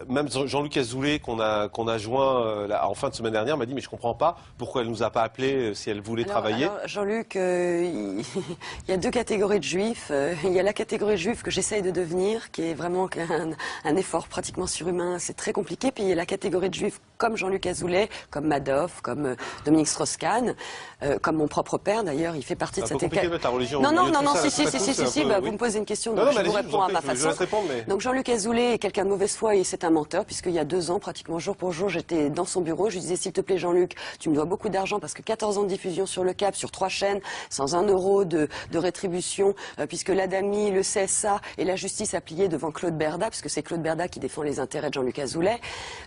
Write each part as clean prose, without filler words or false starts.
Même Jean-Luc Azoulay qu'on a joint en fin de semaine dernière m'a dit mais je comprends pas pourquoi elle nous a pas appelé si elle voulait travailler. Alors Jean-Luc, il y a deux catégories de juifs. Il y a la catégorie juive que j'essaye de devenir, qui est vraiment un effort pratiquement surhumain, c'est très compliqué. Puis il y a la catégorie de juifs comme Jean-Luc Azoulay, comme Madoff, comme Dominique Strauss-Kahn, comme mon propre père d'ailleurs, il fait partie de cette catégorie. Ta religion. Non, si, vous me posez une question, donc je vous réponds à ma façon. Donc Jean-Luc Azoulay est quelqu'un de mauvaise foi et c'est un menteur, puisqu'il y a 2 ans, pratiquement jour pour jour, j'étais dans son bureau, je lui disais s'il te plaît Jean-Luc, tu me dois beaucoup d'argent parce que 14 ans de diffusion sur le câble, sur 3 chaînes, sans 1 euro de rétribution, puisque l'ADAMI, le CSA et la justice a plié devant Claude Berda, puisque c'est Claude Berda qui défend les intérêts de Jean-Luc Azoulay.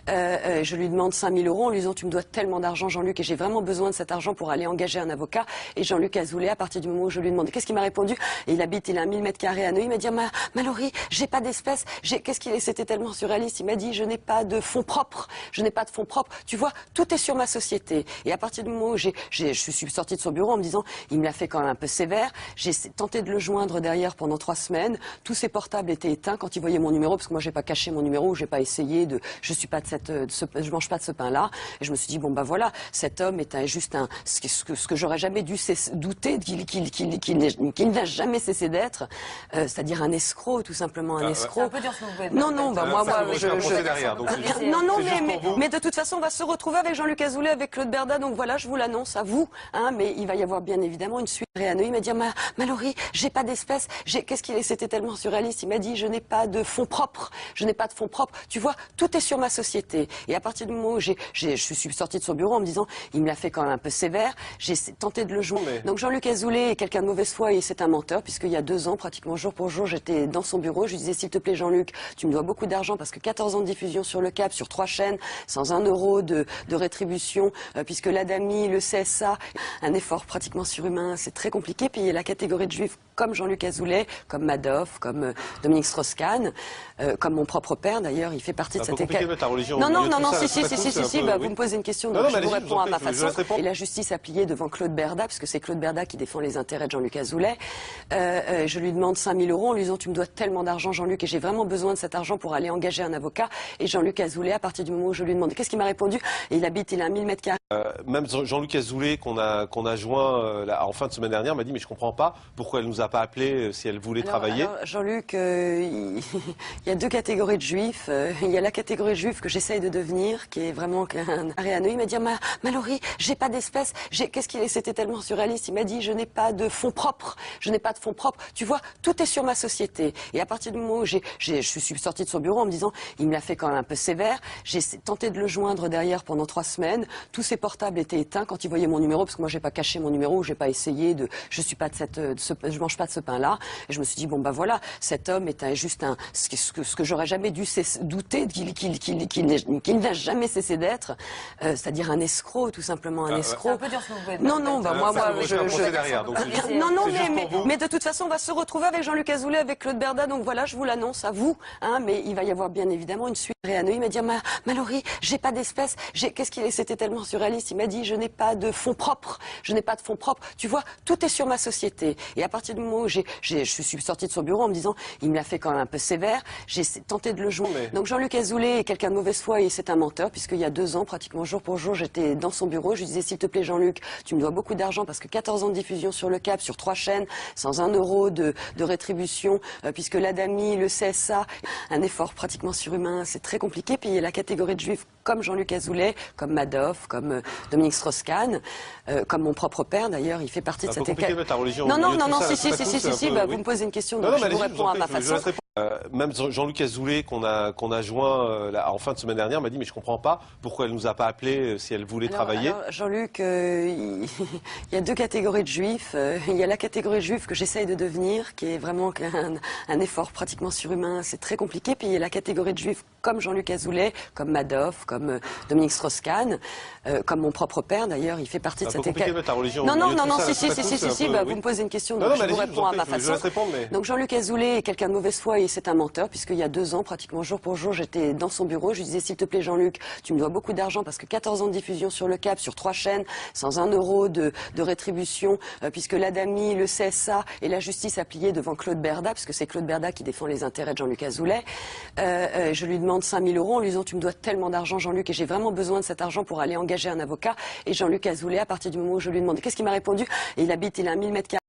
Je lui demande 5 000 euros en lui disant tu me dois tellement d'argent Jean-Luc et j'ai vraiment besoin de cet argent pour aller engager un avocat. Et Jean-Luc Azoulay, à partir du moment où je lui demande qu'est-ce qu'il m'a répondu, et il a 1000 mètres carrés à Neuilly, il m'a dit Mallory, j'ai pas d'espèces, c'était tellement surréaliste, il m'a dit je n'ai pas de fonds propres, tu vois, tout est sur ma société. Et à partir du moment où je suis sortie de son bureau en me disant il me l'a fait quand même un peu sévère, j'ai tenté de le joindre derrière pendant 3 semaines, tous ses portables étaient éteints quand il voyait mon numéro, parce que moi j'ai pas caché mon numéro, j'ai pas essayé je mange pas de ce pain-là, et je me suis dit bon bah voilà, cet homme est juste ce que j'aurais jamais dû douter qu'il n'a jamais cessé d'être, c'est-à-dire un escroc, tout simplement un escroc. C'est un peu dur ce que vous pouvez Non, mais de toute façon, on va se retrouver avec Jean-Luc Azoulay, avec Claude Berda, donc voilà, je vous l'annonce à vous, mais il va y avoir bien évidemment une suite. À Neuilly, il m'a dit Mallory, j'ai pas d'espèces, c'était tellement surréaliste, il m'a dit je n'ai pas de fonds propres, tu vois, tout est sur ma société. Et à partir du moment où je suis sortie de son bureau en me disant il me l'a fait quand même un peu sévère, j'ai tenté de le joindre. Donc Jean-Luc Azoulay est quelqu'un de mauvaise foi et c'est un menteur, puisqu'il y a 2 ans, pratiquement jour pour jour, j'étais dans son bureau, je lui disais s'il te plaît Jean-Luc, tu me dois beaucoup d'argent parce que 14 ans de diffusion sur le câble, sur 3 chaînes, sans 1 euro de rétribution, puisque l'ADAMI, le CSA, un effort pratiquement surhumain, c'est très compliqué. Puis il y a la catégorie de juifs comme Jean-Luc Azoulay, comme Madoff, comme Dominique Strauss-Kahn, comme mon propre père d'ailleurs, il fait partie de cette religion. Non, vous me posez une question, donc je vous réponds à ma façon. Et la justice a plié devant Claude Berda, puisque c'est Claude Berda qui défend les intérêts de Jean-Luc Azoulay. Je lui demande 5 000 euros en lui disant tu me dois tellement d'argent Jean-Luc et j'ai vraiment besoin de cet argent pour aller engager un avocat. Et Jean-Luc Azoulay, à partir du moment où je lui demande qu'est-ce qu'il m'a répondu, et il a 1000 mètres carrés. Même Jean-Luc Azoulay qu'on a joint en fin de semaine dernière m'a dit mais je comprends pas pourquoi elle nous a pas appelé si elle voulait travailler. Alors Jean-Luc, il y a 2 catégories de juifs. Il y a la catégorie juive que j'essaye de devenir, qui est vraiment à Neuilly, il m'a dit Mallory, j'ai pas d'espèces, c'était tellement surréaliste, il m'a dit je n'ai pas de fonds propres, tu vois, tout est sur ma société. Et à partir du moment où je suis sortie de son bureau en me disant il me l'a fait quand même un peu sévère, j'ai tenté de le joindre derrière pendant 3 semaines, tous ses portables étaient éteints quand il voyait mon numéro, parce que moi j'ai pas caché mon numéro, j'ai pas essayé je mange pas de ce pain-là, et je me suis dit bon bah voilà, cet homme est juste ce que j'aurais jamais dû douter qu'il n'a jamais cessé d'être, c'est-à-dire un escroc, tout simplement un escroc. C'est un peu dur ce que vous pouvez mais de toute façon, on va se retrouver avec Jean-Luc Azoulay, avec Claude Berda, donc voilà, je vous l'annonce à vous, mais il va y avoir bien évidemment une suite. À Neuilly, il m'a dit Mallory, j'ai pas d'espèces, c'était tellement surréaliste, il m'a dit je n'ai pas de fonds propres, tu vois, tout est sur ma société. Et à partir du moment où je suis sortie de son bureau en me disant il me l'a fait quand même un peu sévère, j'ai tenté de le joindre. Donc Jean-Luc Azoulay est quelqu'un de mauvaise foi et c'est un menteur, puisqu'il y a 2 ans, pratiquement jour pour jour, j'étais dans son bureau, je lui disais s'il te plaît Jean-Luc, tu me dois beaucoup d'argent parce que 14 ans de diffusion sur le câble, sur 3 chaînes, sans 1 euro de rétribution, puisque l'ADAMI, le CSA, un effort pratiquement surhumain, c'est très compliqué. Puis il y a la catégorie de juifs comme Jean-Luc Azoulay, comme Madoff, comme Dominique Strauss-Kahn, comme mon propre père d'ailleurs, il fait partie de cette religion. Vous me posez une question, donc je vous réponds à ma façon. Même Jean-Luc Azoulay qu'on a joint en fin de semaine dernière m'a dit mais je comprends pas pourquoi elle nous a pas appelé si elle voulait travailler. Alors Jean-Luc, il y a 2 catégories de juifs. Il y a la catégorie juive que j'essaye de devenir, qui est vraiment un effort pratiquement surhumain, c'est très compliqué. Puis il y a la catégorie de juifs comme Jean-Luc Azoulay, comme Madoff, comme Dominique Strauss-Kahn, comme mon propre père d'ailleurs, il fait partie de cette religion. Vous me posez une question, donc je vous réponds à ma façon. Donc Jean-Luc Azoulay est quelqu'un de mauvaise foi et c'est un menteur, puisqu'il y a 2 ans, pratiquement jour pour jour, j'étais dans son bureau, je lui disais s'il te plaît Jean-Luc, tu me dois beaucoup d'argent parce que 14 ans de diffusion sur le câble, sur 3 chaînes, sans 1 euro de rétribution, puisque l'ADAMI, le CSA et la justice a plié devant Claude Berda, puisque c'est Claude Berda qui défend les intérêts de Jean-Luc Azoulay. Je lui demande l'équivalent de 5 000 € en lui disant tu me dois tellement d'argent Jean-Luc et j'ai vraiment besoin de cet argent pour aller engager un avocat. Et Jean-Luc Azoulay, à partir du moment où je lui ai demandé qu'est-ce qu'il m'a répondu, et il a 1000 m².